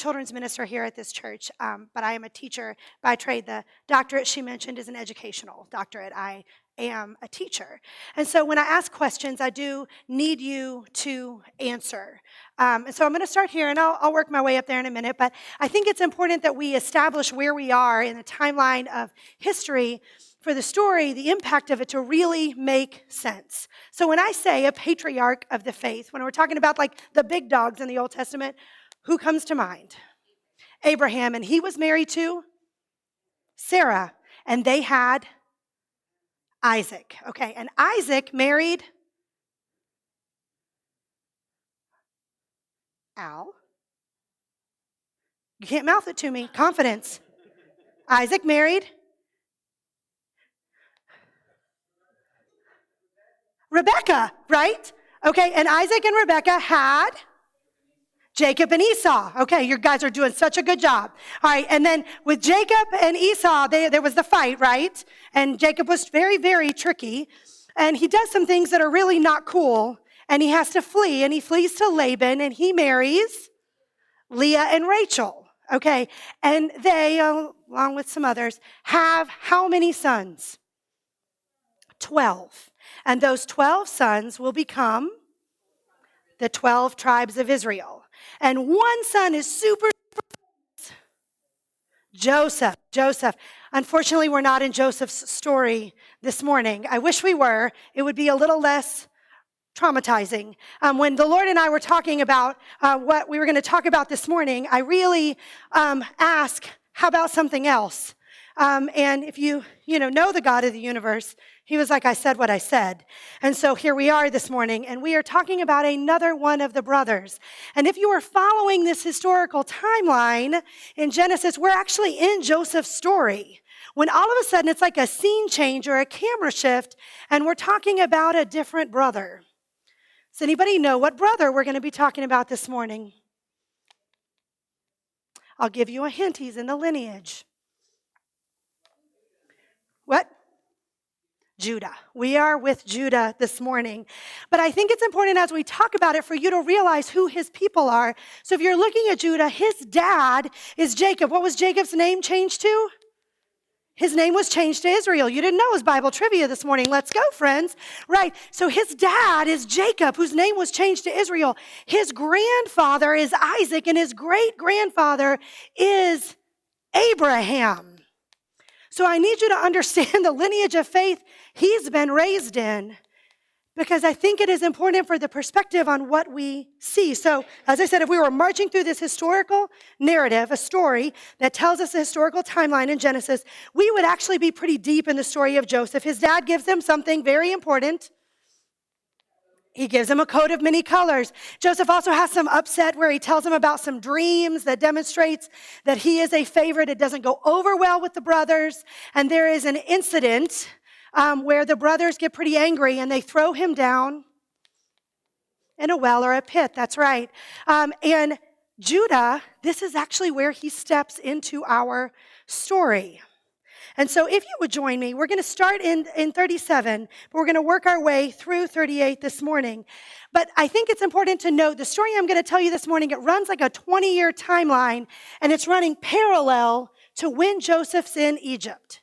children's minister here at this church, but I am a teacher by trade. The doctorate she mentioned is an educational doctorate. I am a teacher. And so when I ask questions, I do need you to answer. And so I'm going to start here, and I'll work my way up there in a minute. But I think it's important that we establish where we are in the timeline of history for the story, the impact of it to really make sense. So when I say a patriarch of the faith, when we're talking about like the big dogs in the Old Testament, who comes to mind? Abraham, and he was married to Sarah, and they had Isaac. Okay, and Isaac married Al. You can't mouth it to me. Confidence. Isaac married Rebecca, right? Okay, and Isaac and Rebecca had Jacob and Esau. Okay, you guys are doing such a good job. All right, and then with Jacob and Esau, there was the fight, right? And Jacob was very, very tricky. And he does some things that are really not cool. And he has to flee. And he flees to Laban, and he marries Leah and Rachel. Okay, and they, along with some others, have how many sons? 12. And those 12 sons will become the 12 tribes of Israel. And one son is super Joseph. Unfortunately, we're not in Joseph's story this morning. I wish we were. It would be a little less traumatizing. When the Lord and I were talking about what we were going to talk about this morning, I really asked, how about something else? And if you know the God of the universe, he was like, I said what I said. And so here we are this morning, and we are talking about another one of the brothers. And if you are following this historical timeline in Genesis, we're actually in Joseph's story. When all of a sudden it's like a scene change or a camera shift, and we're talking about a different brother. Does anybody know what brother we're going to be talking about this morning? I'll give you a hint. He's in the lineage. What? Judah. We are with Judah this morning. But I think it's important as we talk about it for you to realize who his people are. So if you're looking at Judah, his dad is Jacob. What was Jacob's name changed to? His name was changed to Israel. You didn't know it was Bible trivia this morning. Let's go, friends. Right. So his dad is Jacob, whose name was changed to Israel. His grandfather is Isaac, and his great-grandfather is Abraham. So I need you to understand the lineage of faith he's been raised in, because I think it is important for the perspective on what we see. So, as I said, if we were marching through this historical narrative, a story that tells us a historical timeline in Genesis, we would actually be pretty deep in the story of Joseph. His dad gives him something very important. He gives him a coat of many colors. Joseph also has some upset where he tells him about some dreams that demonstrates that he is a favorite. It doesn't go over well with the brothers. And there is an incident where the brothers get pretty angry and they throw him down in a well or a pit. That's right. And Judah, this is actually where he steps into our story. And so if you would join me, we're going to start in 37, but we're going to work our way through 38 this morning. But I think it's important to note the story I'm going to tell you this morning, it runs like a 20-year timeline, and it's running parallel to when Joseph's in Egypt.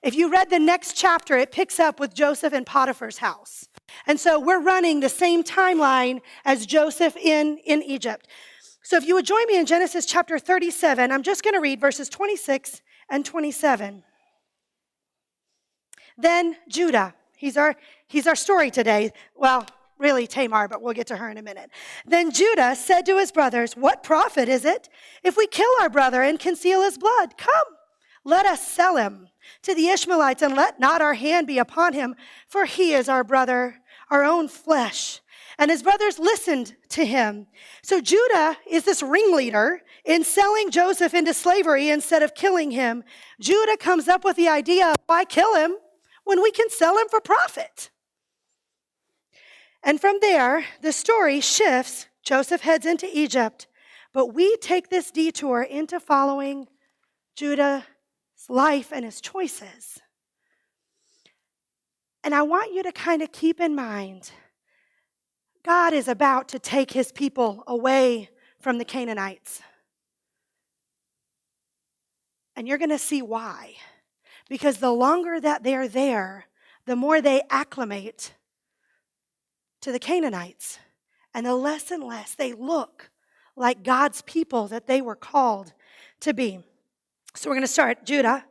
If you read the next chapter, it picks up with Joseph in Potiphar's house. And so we're running the same timeline as Joseph in Egypt. So if you would join me in Genesis chapter 37, I'm just going to read verses 26 and 27. Then Judah, he's our story today. Well, really Tamar, but we'll get to her in a minute. Then Judah said to his brothers, what profit is it if we kill our brother and conceal his blood? Come, let us sell him to the Ishmaelites, and let not our hand be upon him, for he is our brother, our own flesh. And his brothers listened to him. So Judah is this ringleader in selling Joseph into slavery instead of killing him. Judah comes up with the idea of, why kill him when we can sell him for profit? And from there, the story shifts. Joseph heads into Egypt, but we take this detour into following Judah's life and his choices. And I want you to kind of keep in mind, God is about to take his people away from the Canaanites. And you're going to see why. Because the longer that they're there, the more they acclimate to the Canaanites. And the less and less they look like God's people that they were called to be. So we're going to start Judah.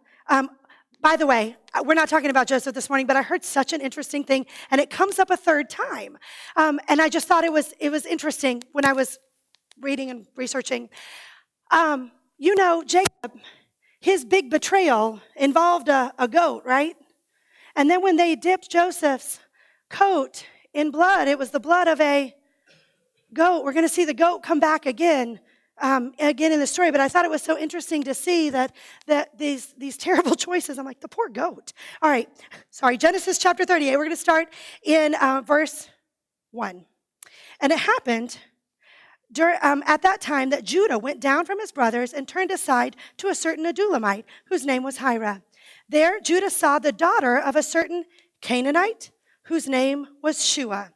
By the way, we're not talking about Joseph this morning, but I heard such an interesting thing, and it comes up a third time. And I just thought it was interesting when I was reading and researching. Jacob, his big betrayal involved a goat, right? And then when they dipped Joseph's coat in blood, it was the blood of a goat. We're going to see the goat come back again in the story. But I thought it was so interesting to see that these terrible choices. I'm like, the poor goat. All right. Sorry. Genesis chapter 38. We're going to start in verse 1. And it happened at that time that Judah went down from his brothers and turned aside to a certain Adullamite, whose name was Hira. There Judah saw the daughter of a certain Canaanite, whose name was Shua.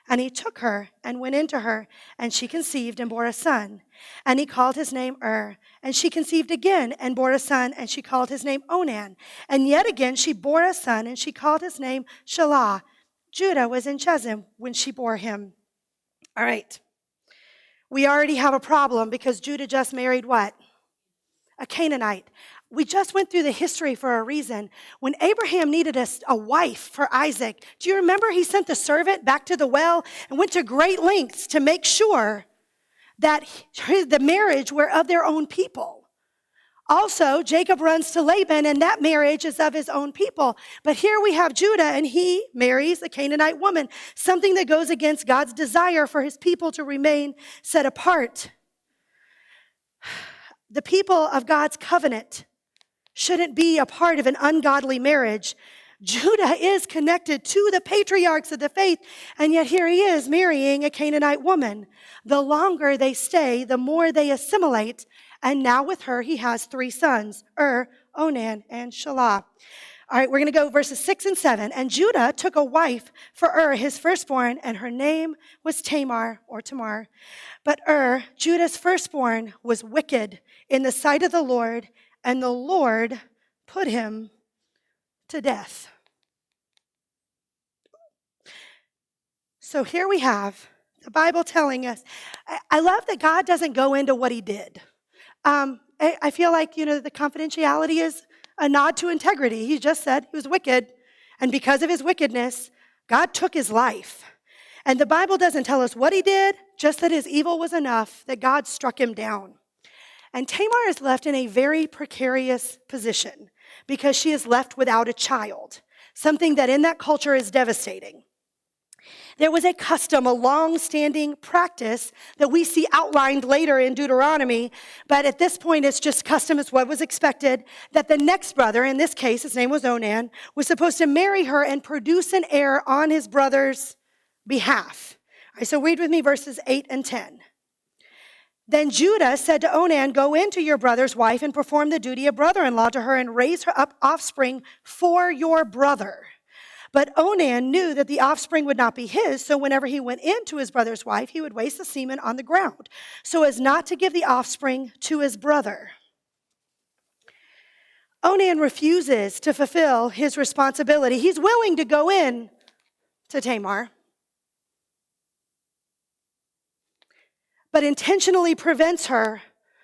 And he took her and went into her, and she conceived and bore a son. And he called his name And she conceived again and bore a son, and she called his name Onan. And yet again she bore a son, and she called his name Shelah. Judah was in Chezim when she bore him. All right. We already have a problem because Judah just married what? A Canaanite. We just went through the history for a reason. When Abraham needed a wife for Isaac, do you remember he sent the servant back to the well and went to great lengths to make sure that the marriage were of their own people? Also, Jacob runs to Laban, and that marriage is of his own people. But here we have Judah, and he marries a Canaanite woman, something that goes against God's desire for his people to remain set apart. The people of God's covenant shouldn't be a part of an ungodly marriage. Judah is connected to the patriarchs of the faith, and yet here he is marrying a Canaanite woman. The longer they stay, the more they assimilate, and now with her he has 3 sons, Onan, and Shelah. All right, we're going to go verses 6 and 7. And Judah took a wife for his firstborn, and her name was Tamar, or Tamar. But Judah's firstborn, was wicked in the sight of the Lord, and the Lord put him to death. So here we have the Bible telling us. I love that God doesn't go into what he did. I feel like, the confidentiality is a nod to integrity. He just said he was wicked, and because of his wickedness, God took his life. And the Bible doesn't tell us what he did, just that his evil was enough that God struck him down. And Tamar is left in a very precarious position because she is left without a child, something that in that culture is devastating. There was a custom, a long-standing practice that we see outlined later in Deuteronomy, but at this point it's just custom, it's what was expected, that the next brother, in this case his name was Onan, was supposed to marry her and produce an heir on his brother's behalf. All right, so read with me verses 8 and 10. Then Judah said to Onan, go into your brother's wife and perform the duty of brother-in-law to her and raise her up offspring for your brother. But Onan knew that the offspring would not be his, so whenever he went into his brother's wife, he would waste the semen on the ground, so as not to give the offspring to his brother. Onan refuses to fulfill his responsibility. He's willing to go in to Tamar, but intentionally prevents her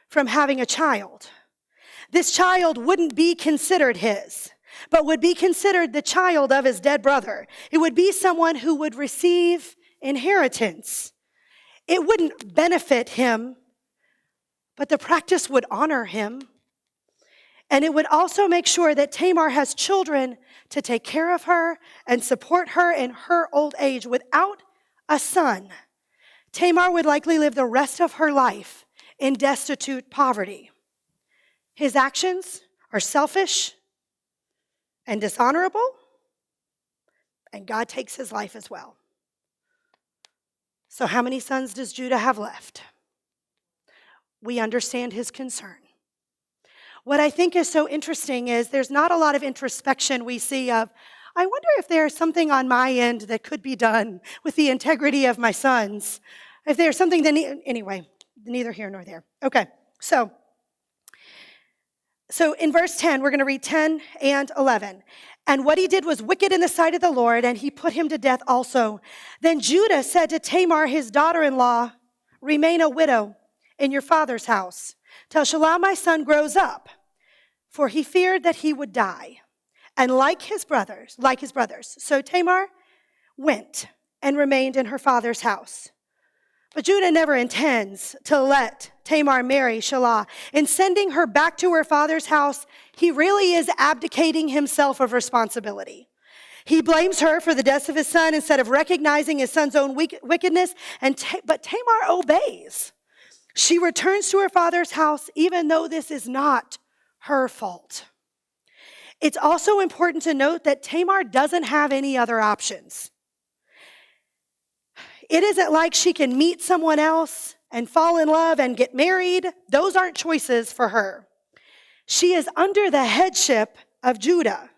from having a child. This child wouldn't be considered his, but would be considered the child of his dead brother. It would be someone who would receive inheritance. It wouldn't benefit him, but the practice would honor him. And it would also make sure that Tamar has children to take care of her and support her in her old age. Without a son, Tamar would likely live the rest of her life in destitute poverty. His actions are selfish and dishonorable, and God takes his life as well. So how many sons does Judah have left? We understand his concern. What I think is so interesting is there's not a lot of introspection we see of, I wonder if there's something on my end that could be done with the integrity of my sons. If there's something that, anyway, neither here nor there. Okay, so So in verse 10, we're going to read 10 and 11. And what he did was wicked in the sight of the Lord, and he put him to death also. Then Judah said to Tamar, his daughter-in-law, remain a widow in your father's house till Shelah my son grows up, for he feared that he would die. And like his brothers. So Tamar went and remained in her father's house. But Judah never intends to let Tamar marry Shelah. In sending her back to her father's house, he really is abdicating himself of responsibility. He blames her for the death of his son instead of recognizing his son's own wickedness. But Tamar obeys. She returns to her father's house even though this is not her fault. It's also important to note that Tamar doesn't have any other options. It isn't like she can meet someone else and fall in love and get married. Those aren't choices for her. She is under the headship of Judah.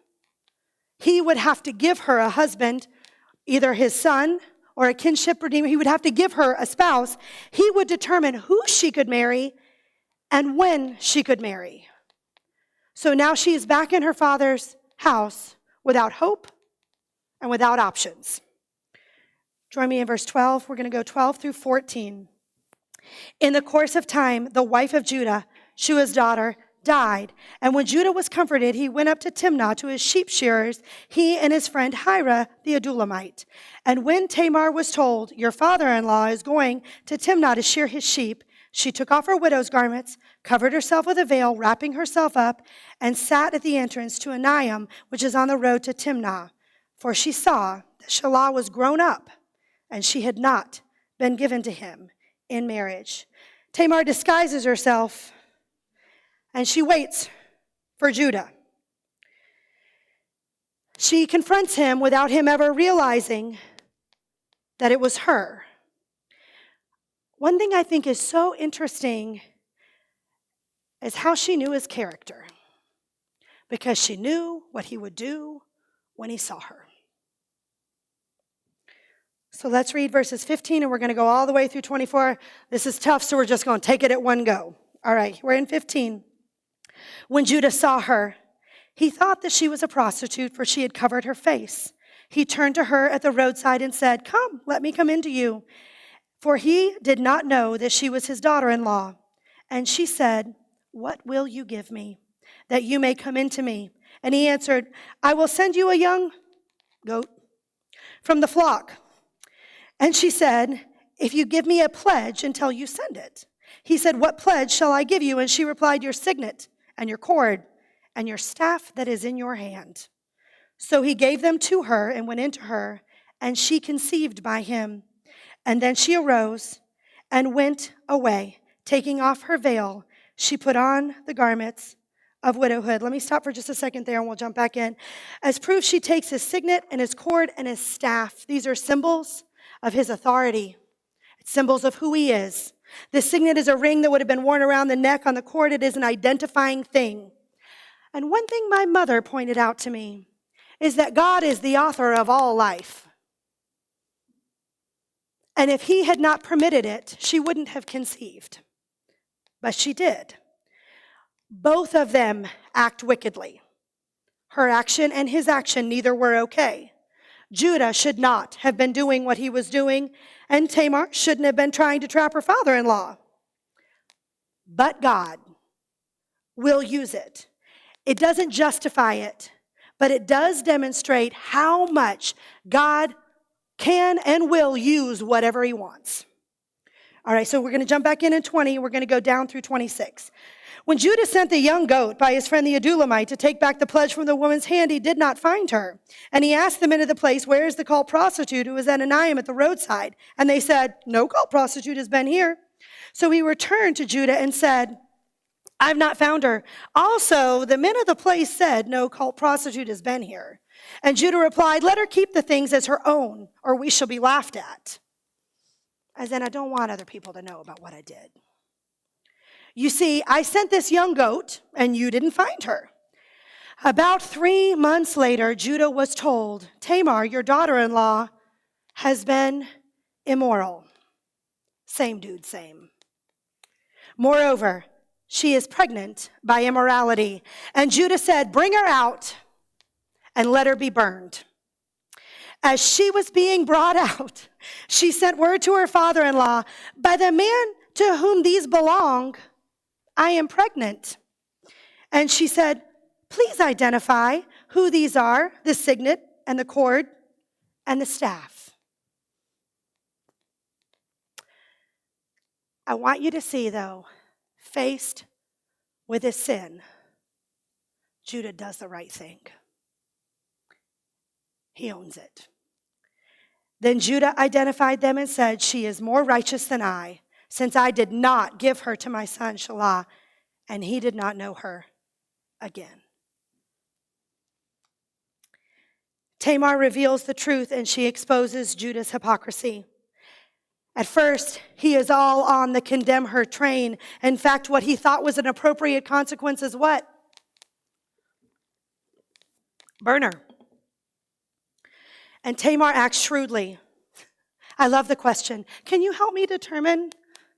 He would have to give her a husband, either his son or a kinship redeemer. He would have to give her a spouse. He would determine who she could marry and when she could marry. So now she is back in her father's house without hope and without options. Join me in verse 12. We're going to go 12 through 14. In the course of time, the wife of Judah, Shua's daughter, died. And when Judah was comforted, he went up to Timnah to his sheep shearers, he and his friend Hira the Adullamite. And when Tamar was told, your father-in-law is going to Timnah to shear his sheep, she took off her widow's garments, covered herself with a veil, wrapping herself up, and sat at the entrance to Anaim, which is on the road to Timnah. For she saw that Shelah was grown up, and she had not been given to him in marriage. Tamar disguises herself, and she waits for Judah. She confronts him without him ever realizing that it was her. One thing I think is so interesting is how she knew his character, because she knew what he would do when he saw her. So let's read verses 15, and we're going to go all the way through 24. This is tough, so we're just going to take it at one go. All right, we're in 15. When Judah saw her, he thought that she was a prostitute, for she had covered her face. He turned to her at the roadside and said, come, let me come in to you. For he did not know that she was his daughter-in-law. And she said, what will you give me, that you may come in to me? And he answered, I will send you a young goat from the flock. And she said, if you give me a pledge until you send it. He said, what pledge shall I give you? And she replied, your signet and your cord and your staff that is in your hand. So he gave them to her and went into her, and she conceived by him. And then she arose and went away, taking off her veil. She put on the garments of widowhood. Let me stop for just a second there, and we'll jump back in. As proof, she takes his signet and his cord and his staff. These are symbols of his authority. It's symbols of who he is. The signet is a ring that would have been worn around the neck. On the cord, it is an identifying thing. And one thing my mother pointed out to me is that God is the author of all life. And if he had not permitted it, she wouldn't have conceived. But she did. Both of them act wickedly. Her action and his action, neither were okay. Judah should not have been doing what he was doing, and Tamar shouldn't have been trying to trap her father-in-law. But God will use it. It doesn't justify it, but it does demonstrate how much God can and will use whatever he wants. All right, so we're going to jump back in 20. We're going to go down through 26. When Judah sent the young goat by his friend the Adullamite to take back the pledge from the woman's hand, he did not find her. And he asked the men of the place, where is the cult prostitute who was at Anaim at the roadside? And they said, no cult prostitute has been here. So he returned to Judah and said, I've not found her. Also, the men of the place said, no cult prostitute has been here. And Judah replied, let her keep the things as her own, or we shall be laughed at. As in, I don't want other people to know about what I did. You see, I sent this young goat, and you didn't find her. About 3 months later, Judah was told, Tamar, your daughter-in-law, has been immoral. Same dude, same. Moreover, she is pregnant by immorality. And Judah said, bring her out and let her be burned. As she was being brought out, she sent word to her father-in-law, by the man to whom these belong, I am pregnant. And she said, please identify who these are, the signet and the cord and the staff. I want you to see, though, faced with his sin, Judah does the right thing. He owns it. Then Judah identified them and said, she is more righteous than I, since I did not give her to my son Shelah, and he did not know her again. Tamar reveals the truth, and she exposes Judah's hypocrisy. At first, he is all on the condemn her train. In fact, what he thought was an appropriate consequence is what? Burn her. And Tamar acts shrewdly. I love the question. Can you help me determine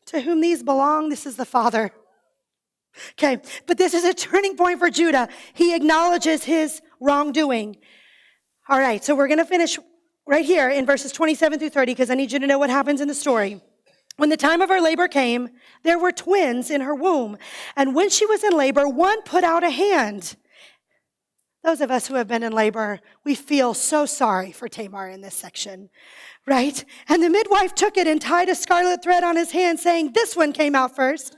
to whom these belong? This is the father. Okay, but this is a turning point for Judah. He acknowledges his wrongdoing. All right, so we're going to finish right here in verses 27 through 30 because I need you to know what happens in the story. When the time of her labor came, there were twins in her womb. And when she was in labor, one put out a hand. Those of us who have been in labor, we feel so sorry for Tamar in this section, right? And the midwife took it and tied a scarlet thread on his hand, saying, this one came out first.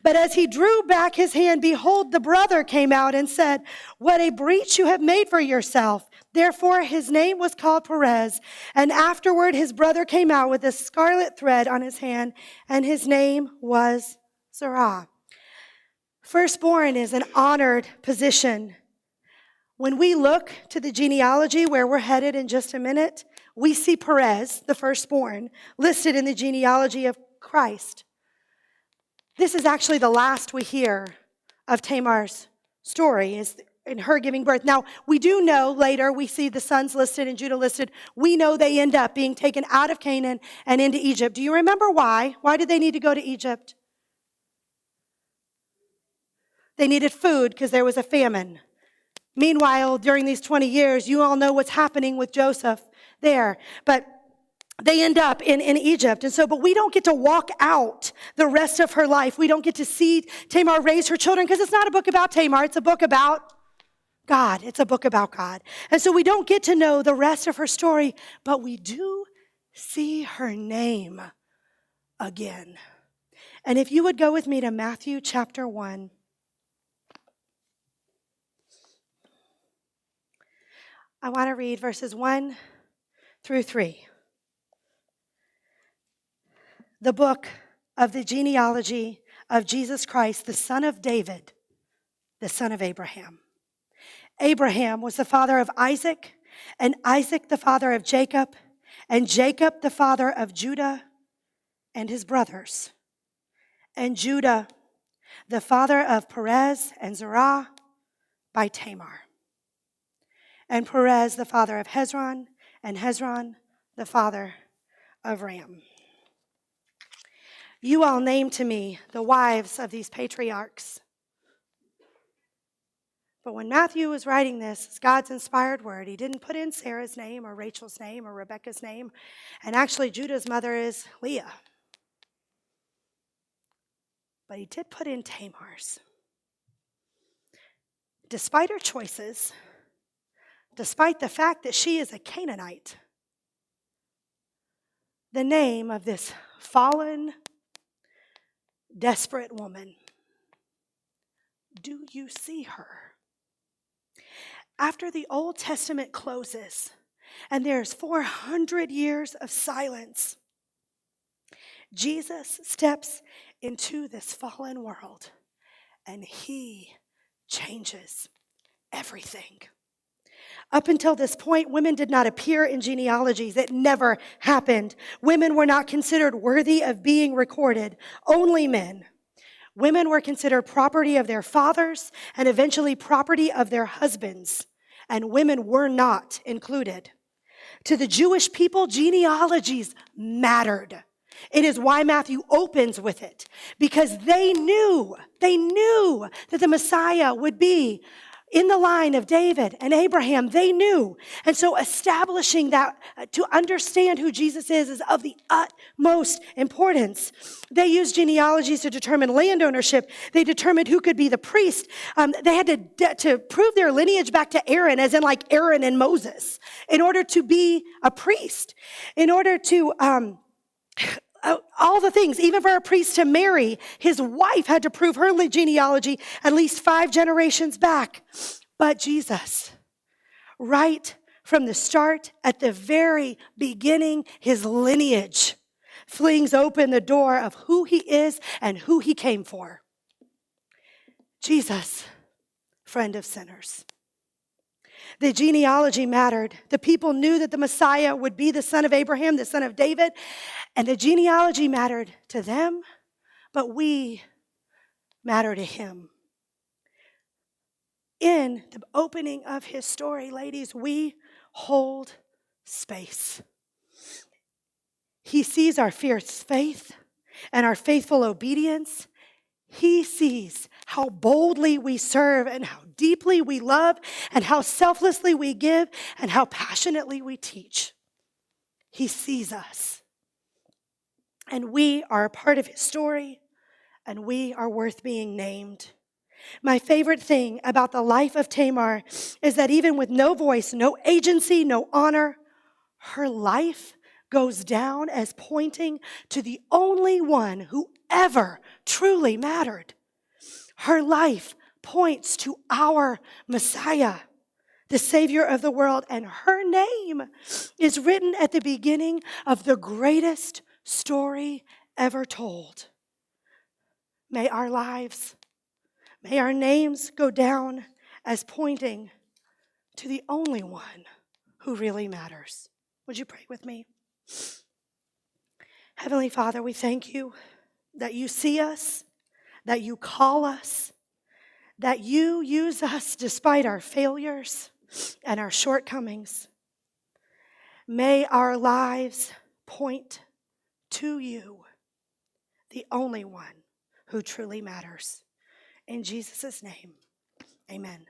But as he drew back his hand, behold, the brother came out and said, what a breach you have made for yourself. Therefore, his name was called Perez. And afterward, his brother came out with a scarlet thread on his hand, and his name was Zerah. Firstborn is an honored position. When we look to the genealogy where we're headed in just a minute, we see Perez, the firstborn, listed in the genealogy of Christ. This is actually the last we hear of Tamar's story, is in her giving birth. Now, we do know later, we see the sons listed and Judah listed. We know they end up being taken out of Canaan and into Egypt. Do you remember why? Why did they need to go to Egypt? They needed food because there was a famine. Meanwhile, during these 20 years, you all know what's happening with Joseph there. But they end up in Egypt. And so, but we don't get to walk out the rest of her life. We don't get to see Tamar raise her children because it's not a book about Tamar. It's a book about God. It's a book about God. And so we don't get to know the rest of her story, but we do see her name again. And if you would go with me to Matthew chapter 1. I want to read verses 1 through 3. The book of the genealogy of Jesus Christ, the son of David, the son of Abraham. Abraham was the father of Isaac, and Isaac the father of Jacob, and Jacob the father of Judah and his brothers. And Judah, the father of Perez and Zerah by Tamar. And Perez, the father of Hezron, and Hezron, the father of Ram. You all name to me the wives of these patriarchs. But when Matthew was writing this, it's God's inspired word. He didn't put in Sarah's name or Rachel's name or Rebecca's name. And actually, Judah's mother is Leah. But he did put in Tamar's. Despite her choices, despite the fact that she is a Canaanite, the name of this fallen, desperate woman, do you see her? After the Old Testament closes and there's 400 years of silence, Jesus steps into this fallen world and he changes everything. Up until this point, women did not appear in genealogies. It never happened. Women were not considered worthy of being recorded. Only men. Women were considered property of their fathers and eventually property of their husbands. And women were not included. To the Jewish people, genealogies mattered. It is why Matthew opens with it, because they knew that the Messiah would be in the line of David and Abraham. They knew. And so establishing that to understand who Jesus is of the utmost importance. They used genealogies to determine land ownership. They determined who could be the priest. They had to prove their lineage back to Aaron, as in like Aaron and Moses, in order to be a priest, in order to all the things. Even for a priest to marry, his wife had to prove her genealogy at least 5 generations back. But Jesus, right from the start, at the very beginning, his lineage flings open the door of who he is and who he came for. Jesus, friend of sinners. The genealogy mattered. The people knew that the Messiah would be the son of Abraham, the son of David, and the genealogy mattered to them, but we matter to him. In the opening of his story, ladies, we hold space. He sees our fierce faith and our faithful obedience. He sees how boldly we serve and how deeply we love and how selflessly we give and how passionately we teach. He sees us. And we are a part of his story, and we are worth being named. My favorite thing about the life of Tamar is that even with no voice, no agency, no honor, her life goes down as pointing to the only one who ever truly mattered. Her life points to our Messiah, the Savior of the world, and her name is written at the beginning of the greatest story ever told. May our lives, may our names go down as pointing to the only one who really matters. Would you pray with me? Heavenly Father, we thank you that you see us, that you call us, that you use us despite our failures and our shortcomings. May our lives point to you, the only one who truly matters. In Jesus' name, amen.